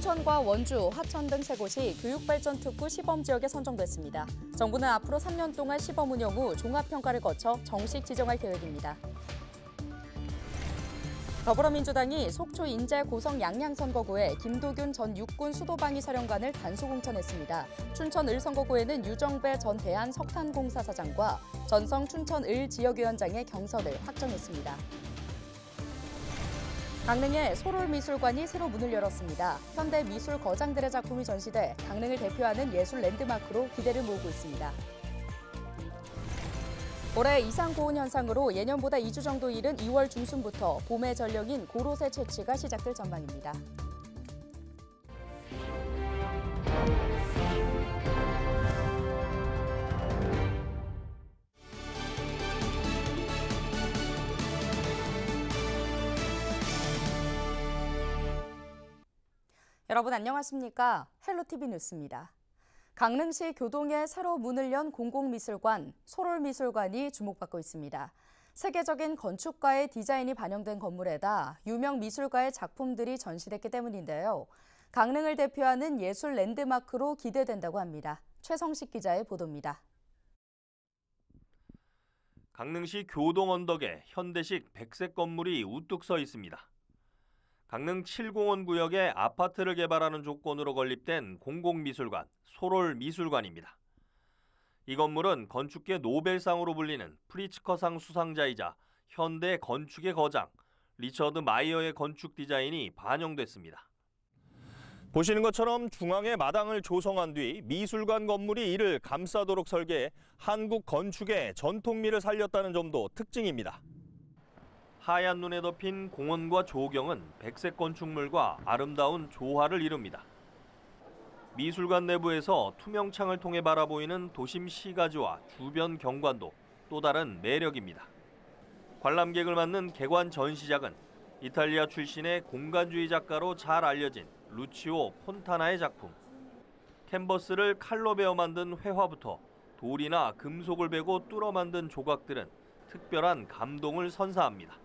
춘천과 원주, 화천 등 3곳이 교육발전특구 시범지역에 선정됐습니다. 정부는 앞으로 3년 동안 시범 운영 후 종합평가를 거쳐 정식 지정할 계획입니다. 더불어민주당이 속초 인제 고성 양양 선거구에 김도균 전 육군 수도방위 사령관을 단수 공천했습니다. 춘천 을 선거구에는 유정배 전 대한석탄공사사장과 전성 춘천 을 지역위원장의 경선을 확정했습니다. 강릉에 소롤미술관이 새로 문을 열었습니다. 현대 미술 거장들의 작품이 전시돼 강릉을 대표하는 예술 랜드마크로 기대를 모으고 있습니다. 올해 이상고온 현상으로 예년보다 2주 정도 이른 2월 중순부터 봄의 전령인 고로쇠 채취가 시작될 전망입니다. 여러분 안녕하십니까? 헬로티비 뉴스입니다. 강릉시 교동에 새로 문을 연 공공미술관, 소롤미술관이 주목받고 있습니다. 세계적인 건축가의 디자인이 반영된 건물에다 유명 미술가의 작품들이 전시됐기 때문인데요. 강릉을 대표하는 예술 랜드마크로 기대된다고 합니다. 최성식 기자의 보도입니다. 강릉시 교동 언덕에 현대식 백색 건물이 우뚝 서 있습니다. 강릉 7공원 구역에 아파트를 개발하는 조건으로 건립된 공공미술관, 소롤미술관입니다. 이 건물은 건축계 노벨상으로 불리는 프리츠커상 수상자이자 현대 건축의 거장, 리처드 마이어의 건축 디자인이 반영됐습니다. 보시는 것처럼 중앙에 마당을 조성한 뒤 미술관 건물이 이를 감싸도록 설계해 한국 건축의 전통미를 살렸다는 점도 특징입니다. 하얀 눈에 덮인 공원과 조경은 백색 건축물과 아름다운 조화를 이룹니다. 미술관 내부에서 투명 창을 통해 바라보이는 도심 시가지와 주변 경관도 또 다른 매력입니다. 관람객을 맞는 개관 전시작은 이탈리아 출신의 공간주의 작가로 잘 알려진 루치오 폰타나의 작품. 캔버스를 칼로 베어 만든 회화부터 돌이나 금속을 베고 뚫어 만든 조각들은 특별한 감동을 선사합니다.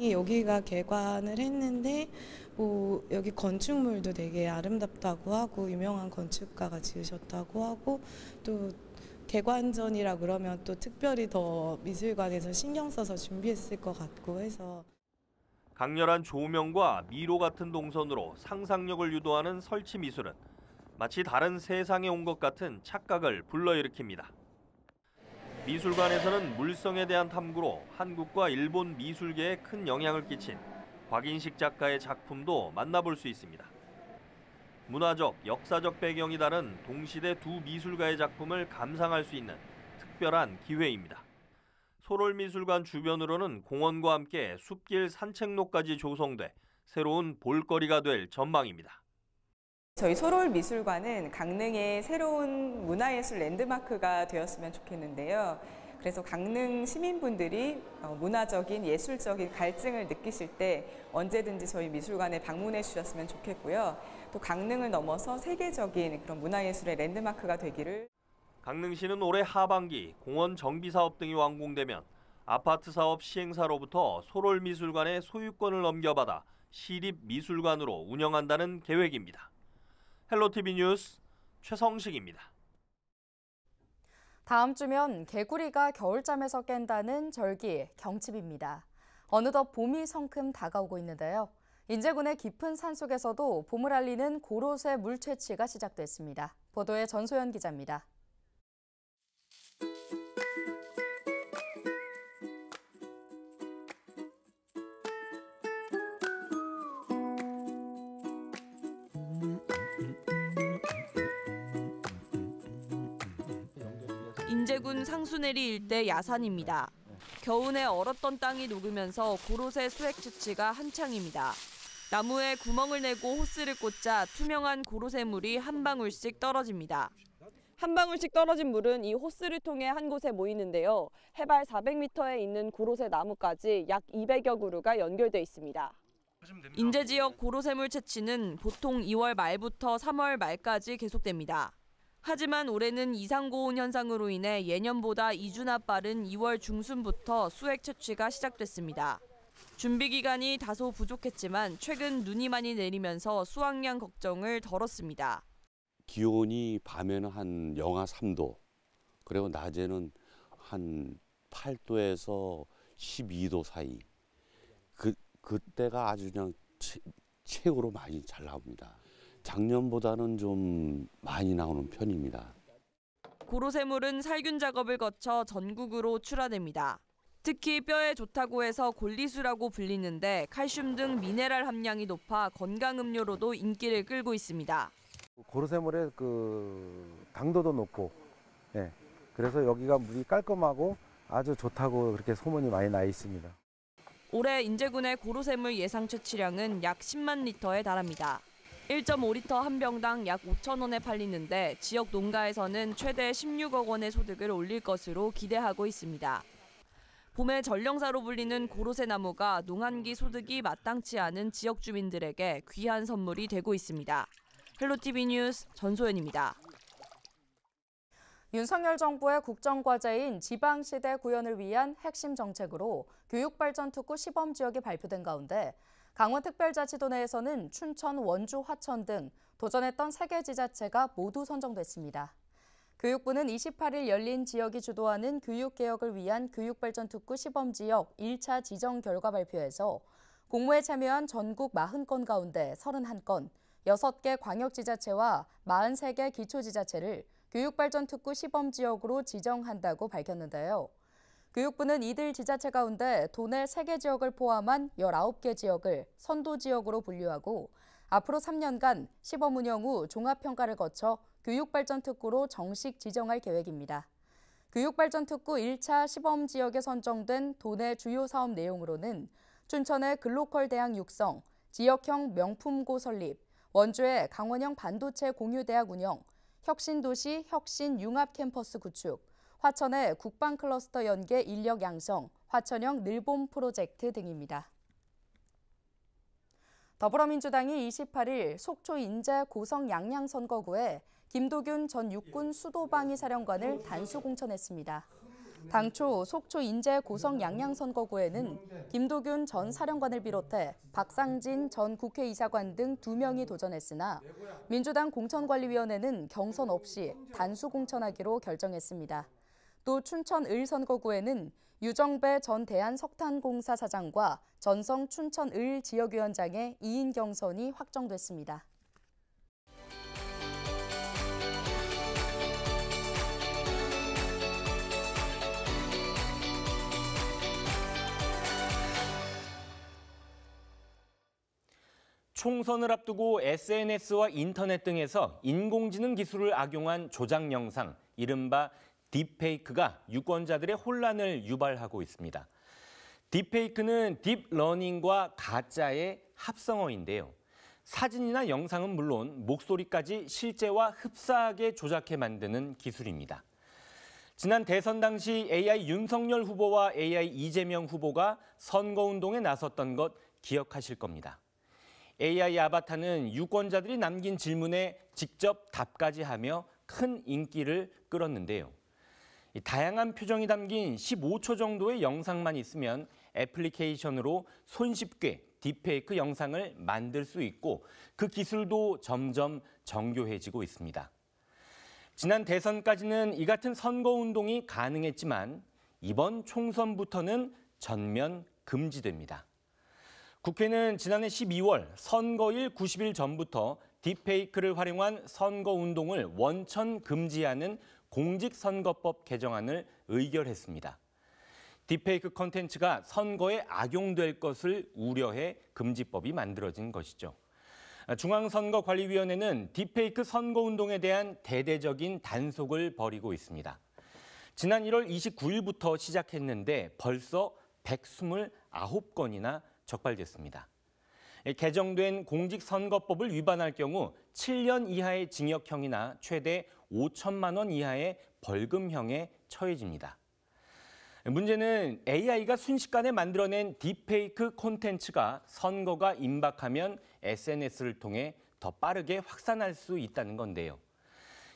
여기가 개관을 했는데 여기 건축물도 되게 아름답다고 하고 유명한 건축가가 지으셨다고 하고 또 개관전이라 그러면 또 특별히 더 미술관에서 신경 써서 준비했을 것 같고 해서 강렬한 조명과 미로 같은 동선으로 상상력을 유도하는 설치 미술은 마치 다른 세상에 온 것 같은 착각을 불러일으킵니다. 미술관에서는 물성에 대한 탐구로 한국과 일본 미술계에 큰 영향을 끼친 곽인식 작가의 작품도 만나볼 수 있습니다. 문화적, 역사적 배경이 다른 동시대 두 미술가의 작품을 감상할 수 있는 특별한 기회입니다. 소롤미술관 주변으로는 공원과 함께 숲길 산책로까지 조성돼 새로운 볼거리가 될 전망입니다. 저희 소롤미술관은 강릉의 새로운 문화예술 랜드마크가 되었으면 좋겠는데요. 그래서 강릉 시민분들이 문화적인 예술적인 갈증을 느끼실 때 언제든지 저희 미술관에 방문해 주셨으면 좋겠고요. 또 강릉을 넘어서 세계적인 그런 문화예술의 랜드마크가 되기를. 강릉시는 올해 하반기 공원 정비 사업 등이 완공되면 아파트 사업 시행사로부터 소롤미술관의 소유권을 넘겨받아 시립미술관으로 운영한다는 계획입니다. 헬로티비 뉴스 최성식입니다. 다음 주면 개구리가 겨울잠에서 깬다는 절기 경칩입니다. 어느덧 봄이 성큼 다가오고 있는데요. 인제군의 깊은 산속에서도 봄을 알리는 고로쇠 물채취가 시작됐습니다. 보도에 전소연 기자입니다. 인제군 상수내리 일대 야산입니다. 겨우내 얼었던 땅이 녹으면서 고로쇠 수액 채취가 한창입니다. 나무에 구멍을 내고 호스를 꽂자 투명한 고로쇠물이 한 방울씩 떨어집니다. 한 방울씩 떨어진 물은 이 호스를 통해 한 곳에 모이는데요. 해발 400m에 있는 고로쇠 나무까지 약 200여 그루가 연결돼 있습니다. 인제 지역 고로쇠물 채취는 보통 2월 말부터 3월 말까지 계속됩니다. 하지만 올해는 이상고온 현상으로 인해 예년보다 2주나 빠른 2월 중순부터 수액 채취가 시작됐습니다. 준비 기간이 다소 부족했지만 최근 눈이 많이 내리면서 수확량 걱정을 덜었습니다. 기온이 밤에는 한 영하 3도, 그리고 낮에는 한 8도에서 12도 사이. 그때가 아주 그냥 최고로 많이 잘 나옵니다. 작년보다는 좀 많이 나오는 편입니다. 고로쇠물은 살균 작업을 거쳐 전국으로 출하됩니다. 특히 뼈에 좋다고 해서 골리수라고 불리는데 칼슘 등 미네랄 함량이 높아 건강 음료로도 인기를 끌고 있습니다. 고로쇠물의 당도도 높고, 그래서 여기가 물이 깔끔하고 아주 좋다고 그렇게 소문이 많이 나 있습니다. 올해 인제군의 고로쇠물 예상 채취량은 약 10만 리터에 달합니다. 1.5리터 한 병당 약 5천 원에 팔리는데 지역 농가에서는 최대 16억 원의 소득을 올릴 것으로 기대하고 있습니다. 봄의 전령사로 불리는 고로쇠 나무가 농한기 소득이 마땅치 않은 지역 주민들에게 귀한 선물이 되고 있습니다. 헬로티비 뉴스 전소연입니다. 윤석열 정부의 국정과제인 지방시대 구현을 위한 핵심 정책으로 교육발전특구 시범지역이 발표된 가운데 강원특별자치도 내에서는 춘천, 원주, 화천 등 도전했던 3개 지자체가 모두 선정됐습니다. 교육부는 28일 열린 지역이 주도하는 교육개혁을 위한 교육발전특구 시범지역 1차 지정 결과 발표에서 공모에 참여한 전국 40건 가운데 31건, 6개 광역지자체와 43개 기초지자체를 교육발전특구 시범지역으로 지정한다고 밝혔는데요. 교육부는 이들 지자체 가운데 도내 3개 지역을 포함한 19개 지역을 선도지역으로 분류하고 앞으로 3년간 시범 운영 후 종합평가를 거쳐 교육발전특구로 정식 지정할 계획입니다. 교육발전특구 1차 시범지역에 선정된 도내 주요 사업 내용으로는 춘천의 글로컬 대학 육성, 지역형 명품고 설립, 원주의 강원형 반도체 공유대학 운영, 혁신도시 혁신융합캠퍼스 구축, 화천의 국방클러스터 연계 인력 양성, 화천형 늘봄 프로젝트 등입니다. 더불어민주당이 28일 속초 인제 고성 양양 선거구에 김도균 전 육군 수도방위 사령관을 단수 공천했습니다. 당초 속초 인제 고성 양양 선거구에는 김도균 전 사령관을 비롯해 박상진 전 국회이사관 등 2명이 도전했으나 민주당 공천관리위원회는 경선 없이 단수 공천하기로 결정했습니다. 또 춘천 을 선거구에는 유정배 전 대한석탄공사 사장과 전성 춘천 을 지역위원장의 2인 경선이 확정됐습니다. 총선을 앞두고 SNS와 인터넷 등에서 인공지능 기술을 악용한 조작 영상, 이른바 딥페이크가 유권자들의 혼란을 유발하고 있습니다. 딥페이크는 딥러닝과 가짜의 합성어인데요. 사진이나 영상은 물론 목소리까지 실제와 흡사하게 조작해 만드는 기술입니다. 지난 대선 당시 AI 윤석열 후보와 AI 이재명 후보가 선거운동에 나섰던 것 기억하실 겁니다. AI 아바타는 유권자들이 남긴 질문에 직접 답까지 하며 큰 인기를 끌었는데요. 다양한 표정이 담긴 15초 정도의 영상만 있으면 애플리케이션으로 손쉽게 딥페이크 영상을 만들 수 있고 그 기술도 점점 정교해지고 있습니다. 지난 대선까지는 이 같은 선거운동이 가능했지만 이번 총선부터는 전면 금지됩니다. 국회는 지난해 12월 선거일 90일 전부터 딥페이크를 활용한 선거운동을 원천 금지하는 공직선거법 개정안을 의결했습니다. 딥페이크 콘텐츠가 선거에 악용될 것을 우려해 금지법이 만들어진 것이죠. 중앙선거관리위원회는 딥페이크 선거운동에 대한 대대적인 단속을 벌이고 있습니다. 지난 1월 29일부터 시작했는데 벌써 129건이나 적발됐습니다. 개정된 공직선거법을 위반할 경우 7년 이하의 징역형이나 최대 5천만 원 이하의 벌금형에 처해집니다. 문제는 AI가 순식간에 만들어낸 딥페이크 콘텐츠가 선거가 임박하면 SNS를 통해 더 빠르게 확산할 수 있다는 건데요.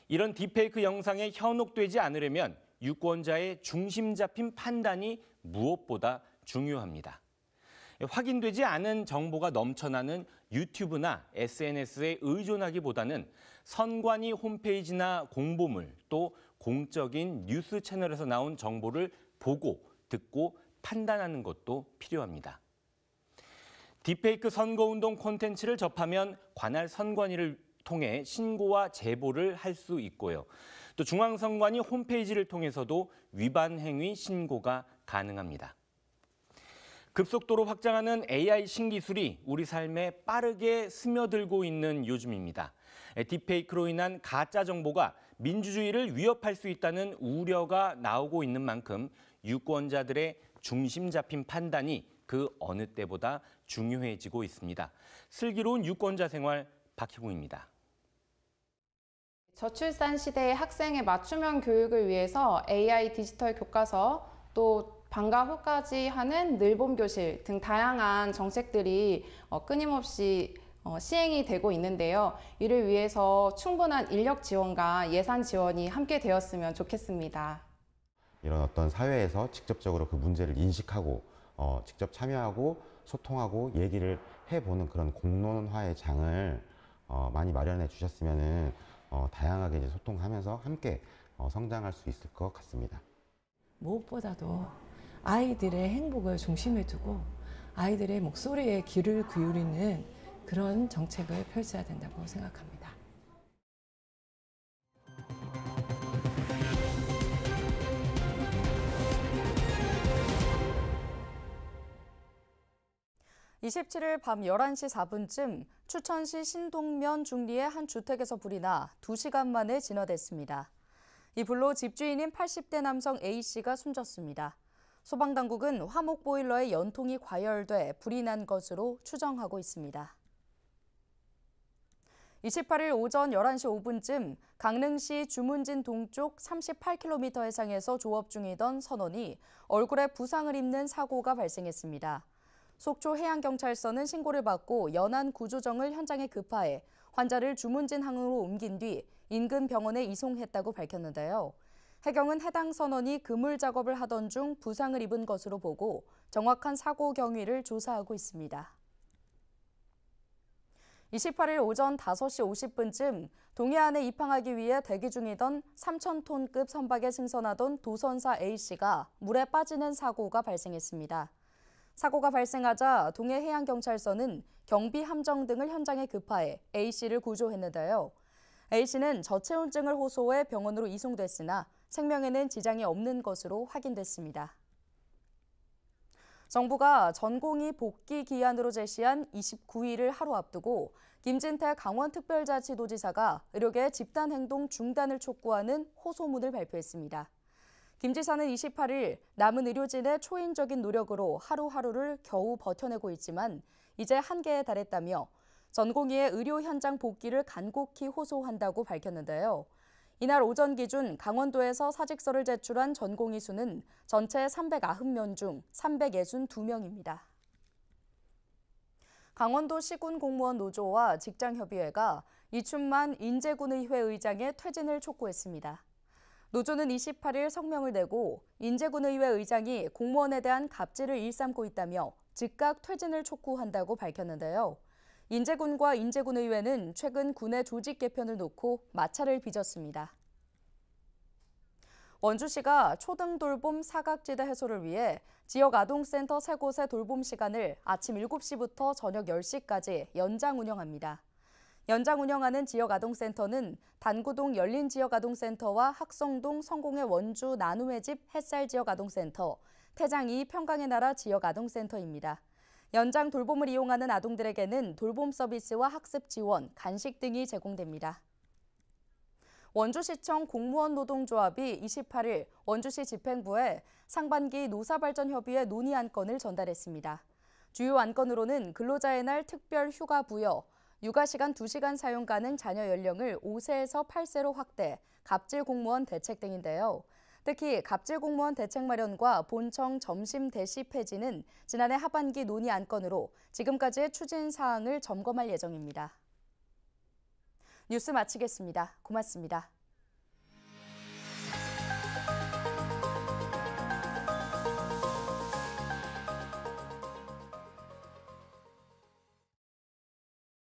이런 딥페이크 영상에 현혹되지 않으려면 유권자의 중심 잡힌 판단이 무엇보다 중요합니다. 확인되지 않은 정보가 넘쳐나는 유튜브나 SNS에 의존하기보다는 선관위 홈페이지나 공보물 또 공적인 뉴스 채널에서 나온 정보를 보고 듣고 판단하는 것도 필요합니다. 딥페이크 선거운동 콘텐츠를 접하면 관할 선관위를 통해 신고와 제보를 할 수 있고요. 또 중앙선관위 홈페이지를 통해서도 위반 행위 신고가 가능합니다. 급속도로 확장하는 AI 신기술이 우리 삶에 빠르게 스며들고 있는 요즘입니다. 딥페이크로 인한 가짜 정보가 민주주의를 위협할 수 있다는 우려가 나오고 있는 만큼 유권자들의 중심 잡힌 판단이 그 어느 때보다 중요해지고 있습니다. 슬기로운 유권자 생활 박희봉입니다. 저출산 시대의 학생의 맞춤형 교육을 위해서 AI 디지털 교과서, 또 방과 후까지 하는 늘봄 교실 등 다양한 정책들이 끊임없이 시행이 되고 있는데요. 이를 위해서 충분한 인력 지원과 예산 지원이 함께 되었으면 좋겠습니다. 이런 어떤 사회에서 직접적으로 그 문제를 인식하고 직접 참여하고 소통하고 얘기를 해보는 그런 공론화의 장을 많이 마련해 주셨으면은 다양하게 이제 소통하면서 함께 성장할 수 있을 것 같습니다. 무엇보다도 아이들의 행복을 중심에 두고 아이들의 목소리에 귀를 기울이는 그런 정책을 펼쳐야 된다고 생각합니다. (27일) 밤 11시 4분쯤 추천시 신동면 중리의 한 주택에서 불이 나 2시간 만에 진화됐습니다. 이 불로 집주인인 80대 남성 A씨가 숨졌습니다. 소방당국은 화목 보일러에 연통이 과열돼 불이 난 것으로 추정하고 있습니다. 28일 오전 11시 5분쯤 강릉시 주문진 동쪽 38km 해상에서 조업 중이던 선원이 얼굴에 부상을 입는 사고가 발생했습니다. 속초 해양경찰서는 신고를 받고 연안 구조정을 현장에 급파해 환자를 주문진 항으로 옮긴 뒤 인근 병원에 이송했다고 밝혔는데요. 해경은 해당 선원이 그물 작업을 하던 중 부상을 입은 것으로 보고 정확한 사고 경위를 조사하고 있습니다. 28일 오전 5시 50분쯤 동해안에 입항하기 위해 대기 중이던 3,000톤급 선박에 승선하던 도선사 A씨가 물에 빠지는 사고가 발생했습니다. 사고가 발생하자 동해해양경찰서는 경비 함정 등을 현장에 급파해 A씨를 구조했는데요. A씨는 저체온증을 호소해 병원으로 이송됐으나 생명에는 지장이 없는 것으로 확인됐습니다. 정부가 전공의 복귀 기한으로 제시한 29일을 하루 앞두고 김진태 강원특별자치도지사가 의료계 집단행동 중단을 촉구하는 호소문을 발표했습니다. 김 지사는 28일 남은 의료진의 초인적인 노력으로 하루하루를 겨우 버텨내고 있지만 이제 한계에 달했다며 전공의의 의료 현장 복귀를 간곡히 호소한다고 밝혔는데요. 이날 오전 기준 강원도에서 사직서를 제출한 전공의 수는 전체 390명 중 362명입니다. 강원도 시군공무원 노조와 직장협의회가 이춘만 인제군의회 의장의 퇴진을 촉구했습니다. 노조는 28일 성명을 내고 인제군의회 의장이 공무원에 대한 갑질을 일삼고 있다며 즉각 퇴진을 촉구한다고 밝혔는데요. 인제군과 인제군의회는 최근 군의 조직 개편을 놓고 마찰을 빚었습니다. 원주시가 초등 돌봄 사각지대 해소를 위해 지역 아동센터 3곳의 돌봄 시간을 아침 7시부터 저녁 10시까지 연장 운영합니다. 연장 운영하는 지역 아동센터는 단구동 열린지역아동센터와 학성동 성공회 원주 나눔의 집 햇살 지역아동센터, 태장이 평강의 나라 지역아동센터입니다. 연장 돌봄을 이용하는 아동들에게는 돌봄 서비스와 학습 지원, 간식 등이 제공됩니다. 원주시청 공무원 노동조합이 28일 원주시 집행부에 상반기 노사발전협의회 논의 안건을 전달했습니다. 주요 안건으로는 근로자의 날 특별 휴가 부여, 육아시간 2시간 사용 가능 자녀 연령을 5세에서 8세로 확대, 갑질 공무원 대책 등인데요. 특히 갑질 공무원 대책 마련과 본청 점심 대시 폐지는 지난해 하반기 논의 안건으로 지금까지의 추진 사항을 점검할 예정입니다. 뉴스 마치겠습니다. 고맙습니다.